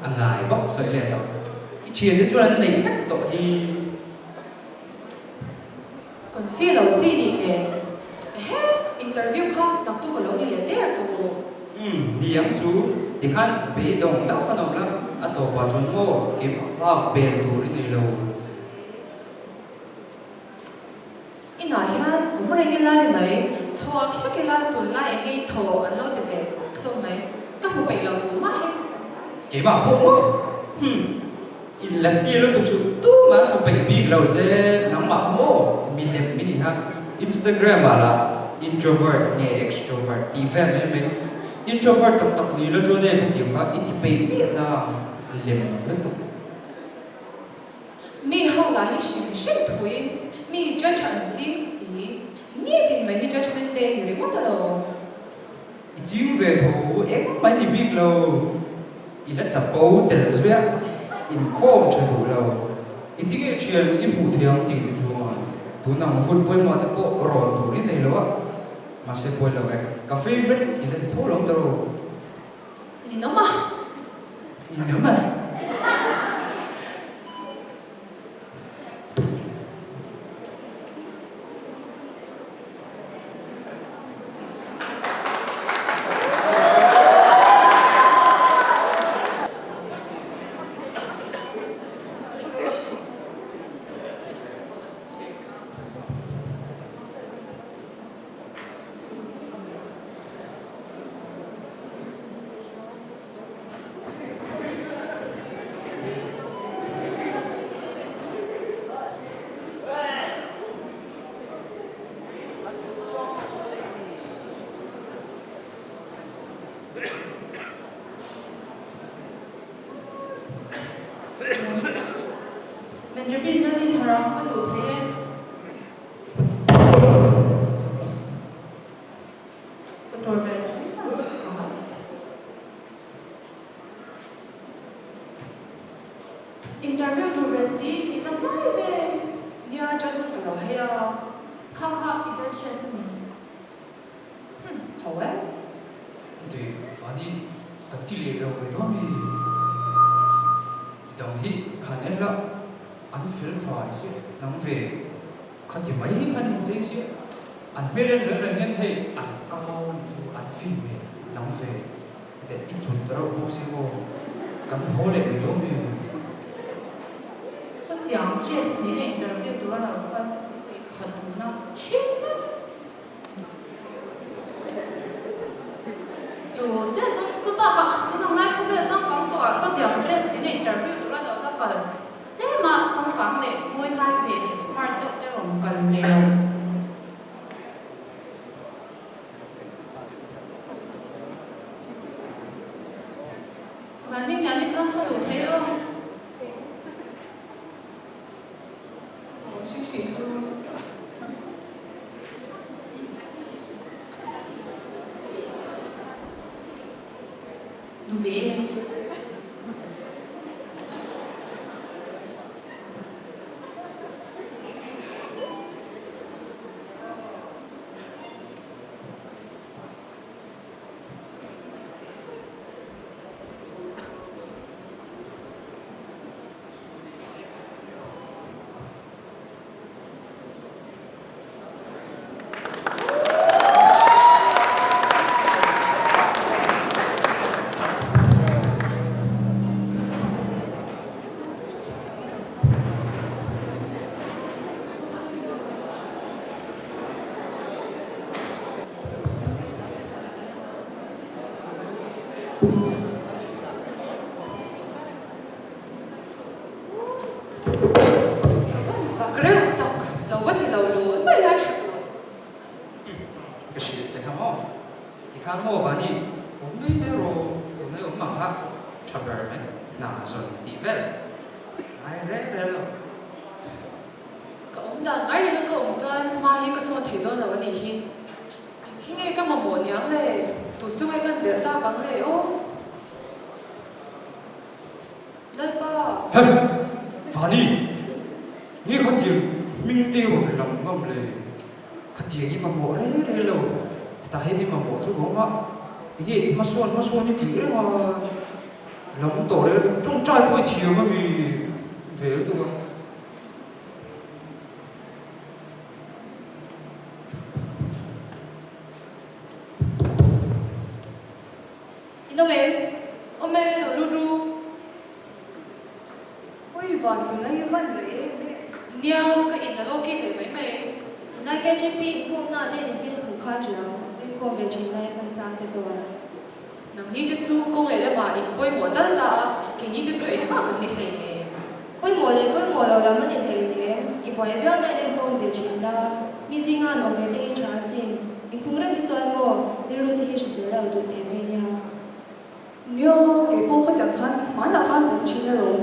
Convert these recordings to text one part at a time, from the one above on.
anh ngài bóc sợi lệ đó chuyện thì chỗ là này tội thì còn phi lâu gì đi nè interview khác đọc tu vào lâu đi là thế là tu đi ăn chú thì hắn bị động đau khăn ông lắm à tổ vào chốn ngô kiếm bao bèn đủ đi này lâu in nói ha bố mày cái la thì mấy cho khi cái la tu la em ngay thổ anh lâu thì về không mấy các bộ bảy lâu tu mãi kiếm bảo phong á in là xia luôn tục sự tu mà một bệnh bị lâu chứ nóng mà không mô mình ha Instagram bảo là introvert nghe extrovert thì về mình introvert tập tập đi lo cho nên cái tiếngว่า ít bị biết là liềm liên tục mi hậu là hi xin thui mi judge anh chính sĩ nghe thì mấy hi judgment day người có tao chính về thủ em mấy đi biết lâu ít là chập bầu từ rồi in khom chơi thủ lâu ít cái chuyện in phụ theo thì rồi tu nằm phun phun mà tập bộ rồi thủ đến này lâu mà sẽ quên lâu cái cà phê rất thì là thô lắm đâu nhìn nó mà nhìn nữa mà mình chuẩn bị lên đi thằng có đủ thế rồi về interview đồ về xí thì vẫn lại về nha cho nó cái lâu hay không không ít stress mình hậu ấy thì phải đi tập chỉ lệ lâu rồi đó mi đồng hi hắn em là anh phải phải chứ nắm về khăn thì mấy khăn in dễ chứ anh biết đến rồi là nghe thấy anh cao chứ anh phim về nắm về để ít chuẩn đâu bố sẽ vô cầm hố lệ rồi đó mi sao tiếng Jess này interview đồ là có bị khẩn nó chết就这种报告，你同咱普遍总讲到，说点 dress 呢 interview 做了就個即係嘛，總講你每拉về你smart 都即係唔緊要。反正人哋講好睇咯，我休息说ดูเว Vâng, закрыл так. Ловот и ловлю. Май лачка. cái gì sẽ không ho thì khám ho và đi cũng mấy mấy rồi tụi nó cũng bằng khác chập bờ đấy nằm rồi thì về ai rét đây rồi Cái ông đàn ấy là cái ông chân mà hi cái số thấy đó là cái gì hi. Hi nghe cái mà muốn nhang lệ. Tụi chúng ấy cần biết ta cắn lệ ô. Đây ba. hey và đi nghe khát tiếng minh tiêu lòng ngâm lệ khát tiếng gì mà mổ đấy đấy đâu ta hay đi mà mổ chút không ạ cái mà xuân như tiếng đấy mà lòng tổ đấy trong trai bôi thiều mà vì về được không Ông em nó lu lu. Ôi vần tụi nó như vậy đấy. Nhiều cái in là ok phải mấy mày.那个这边空那店里边不看着，边过没去那班长的做。 Nang ni cái chú công nghệ là mà in bôi mùa tân ta, cái ni cái chú ấy mà cần đi thấy nè. 不摸的不摸了，咱们的黑的，一般不要那点空别去了，米心啊，农民的一查询，你空人的算么？你如的是谁来做对面呀？ Nhiều cái bộ khất đặc khăn, mà đặc khăn cũng chỉ là rồi.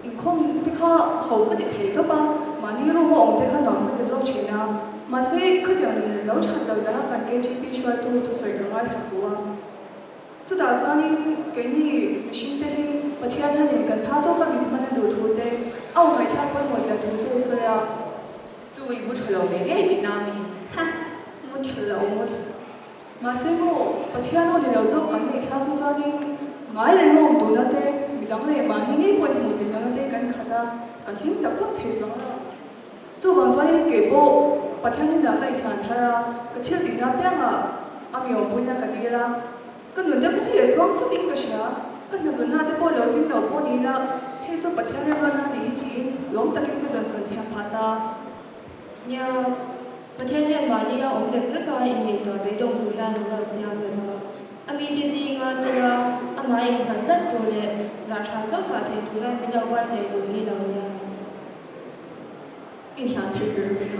In không biết khá hậu cái thể đó ba, mà như rồi ông thấy khá nón cái dấu chỉ nào. Mà sẽ khất đặc này lâu chặt đầu ra cần cái chỉ biết cho tôi sử dụng ngay thành phố. Chú đã cho nên cái này xin thế mà thiên thân này cần thao tác các mình mà nên đủ thủ thế, ông phải theo quân một giờ thủ thế rồi à. Chú ấy muốn trở về cái Việt Nam đi. Ha, một trở lại một. Mà sẽ ngộ, mà thiên thân này lâu rồi cần phải theo cho nên ngài lên ngông đồ nó thế, mình đóng này mà những cái quân một thì nó thế cần khá ta, cần hiếm tập tốt thể giống đó. Chú bằng cho nên cái bộ, mà thiên thân là cái thằng thà, cái chiếc thì nó biết à, âm nhộng bún là cái gì là. Cái người ta cũng hiểu thoáng suốt những cái gì đó, cái người dân họ bỏ lỡ tin đầu bỏ đi là hay cho bạch thiên ra là đi thì lóng tất cả cái đời sống thiệt phát ta. Nhà,ประเทศเนี่ยมาเนี่ยองค์เด็กรักษาอินเดียตัวไปดงดูแลดูแลเสียไปว่าอเมริกาสิงานตัวอามาเองกันสัตว์ตัวเนี่ยราชาเจ้าสาวเทดูแลไม่เล่าว่าเสียดูให้เราเนี่ย 印象挺对的。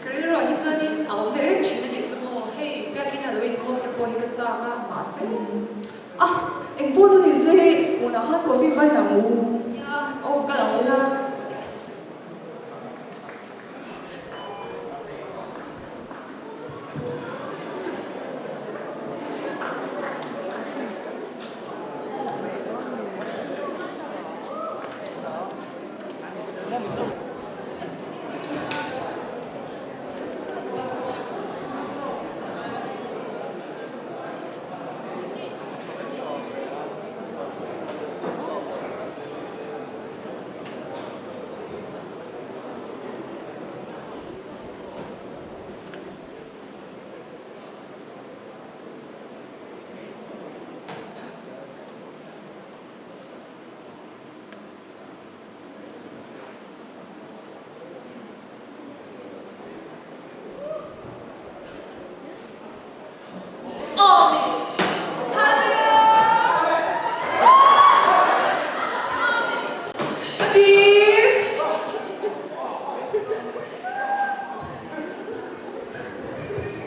그래서 이전에 아무 매력 지는 있지 뭐 hey 뼈기나 너희 이거 뭐 이거 짜가 맛은 À, anh bố cho thì dễ, cô nào hát có phim vai nào ngủ. 야, 어 까나 오늘 Yes.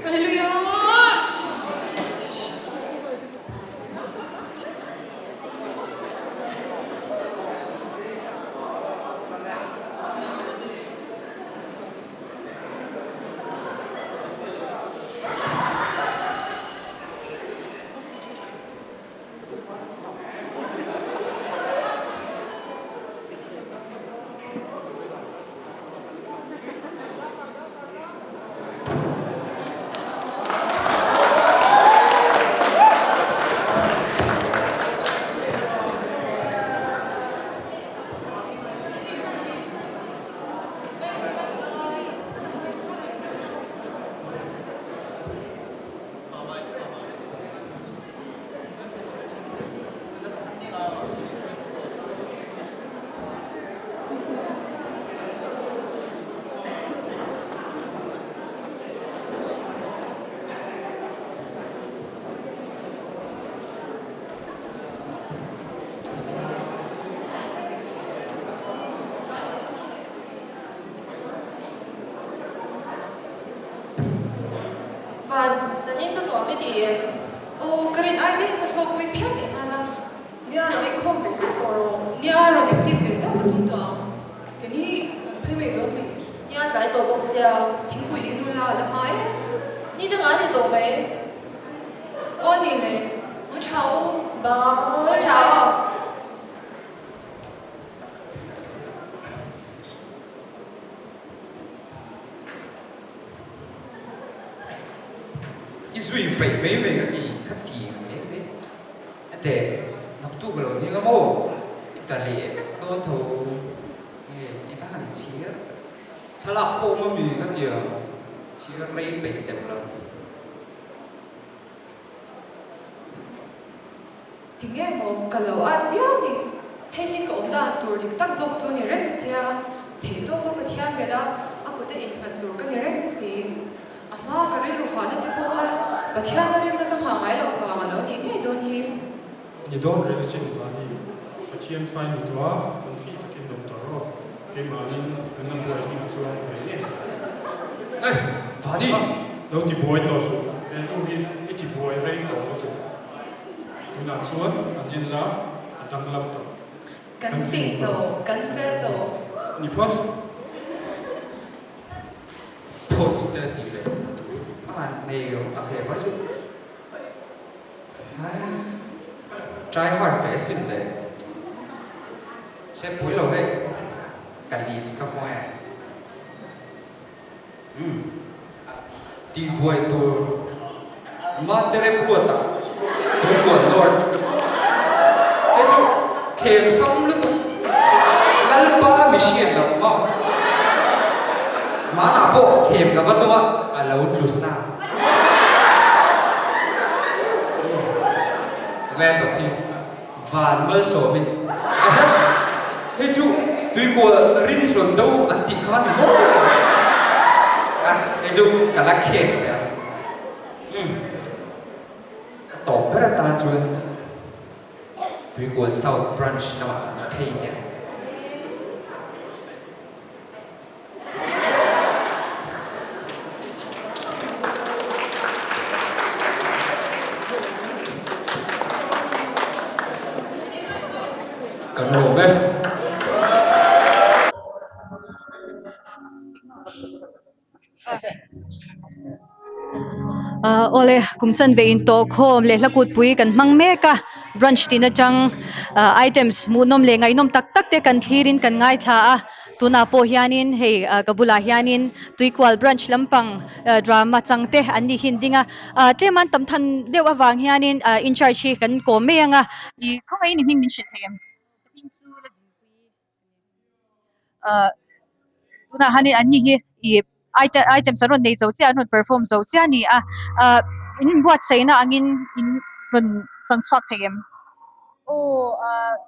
할렐루야 và dẫn đến cho tôi biết thì 어 그래 알게 더 보이 편해 하나 Nha, nó anh không phải rất to rồi. 니아로 액티브 좀 같은 거 Cái này, phải mày đó mày. nhà trái tổ bốc xe 친구 이누라 라마에 你等俺的tổ mấy 언니네 어 차오 Bà ôi chào ý duy bảy mấy về cái gì khắc thì mấy mấy để nó tu cái lối như cái mô Italy đô thủ ý phát hành chia chả là cô mà mì các điều chia rây bể đẹp lắm thì nghe một cái lẩu ăn phiếu đi hay cái ông ta tuổi được tác dụng cho người rèn xia thì tôi có cái thiên về là à có thể in hẳn tuổi cái người rèn xì à mà cái rèn ruột nó thì bao khai cái thiên nó rèn nó hàng ngày lẩu vàng lẩu thì nghe đôi hi你都认识你发你，我天翻你多，我飞就跟弄到了，给马林跟那不一定做安排耶。 ê phá đi เราติบอยต่อสู้เป็นตัวที่ไอ้ติบอยเร่งต่อตัวตัวนักส่วนอันนี้ละอันตั้งรับต่อ cắn phỉ tổ cắn phê tổ นี่พอด thôi thế thì đấy mà nhiều đặc hệ quá chứ try hard phải xin đấy sẽ cuối lâu hay cả lý các hoa di buai tu materi buata tu buat lord itu kem sam lu tu lalpa machine dah mau mana po kem ka batua alau tusa nghe tổ thì van mơ sổ mình hey chú tuy của rin rồi đâu ăn thịt khó thì mất hey chú cả lá kẹt đấy tổ rất là ta chuyên tuy của sau brunch nó mà thay nhỉ cần nổ đây ole kumchan ve in to khom le lakut pui kan mang me ka brunch tin atang items munom le ngai nom tak tak te kan thirin kan ngai tha a tuna po hianin hei kabula hianin tuikwal brunch lampang drama changte anni hindinga tleman tamthan deu awang hianin in charge hi kan ko menga I khongai ni ming min shil thayam tuna hanin anni hi item saron nei zo chia non perform zo chia ni in buat sei na angin in run changchhuak thayem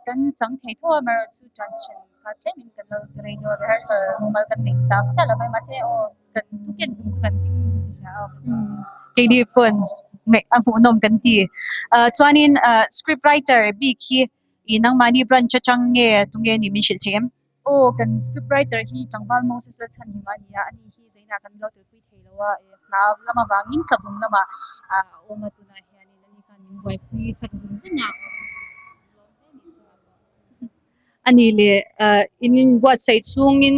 kan chang thei tho mar chu transition ka tle min kan lo radio rehearsal mal kan nei tam chala mai ma se kan tu ken dum chu kan ting sha ke di phone ngai ang pu nom kan ti chuanin script writer big hi inang mani branch chang nge tunge ni min shil thayem kan script writer hi tangwal moses la chan hi ma ni ani hi zaina kan lo tu pui thei lo wa na lama wangin ka bung lama o ma tu na hi ani nani kan min wai pui sak zin zin ya ani le in buat sei chungin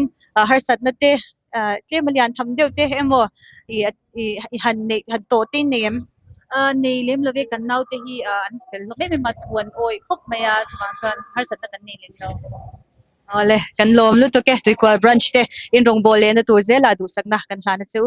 harsat na te malian tham deu te emo I han nei han to te nem nei lem love kan nau te hi an fel lo me ma thuan oi khop maya chawang chan harsat na kan nei le lo ole kan lom lu to ke tuikwal brunch te in rong bole na tur zela du sakna kan hlana chu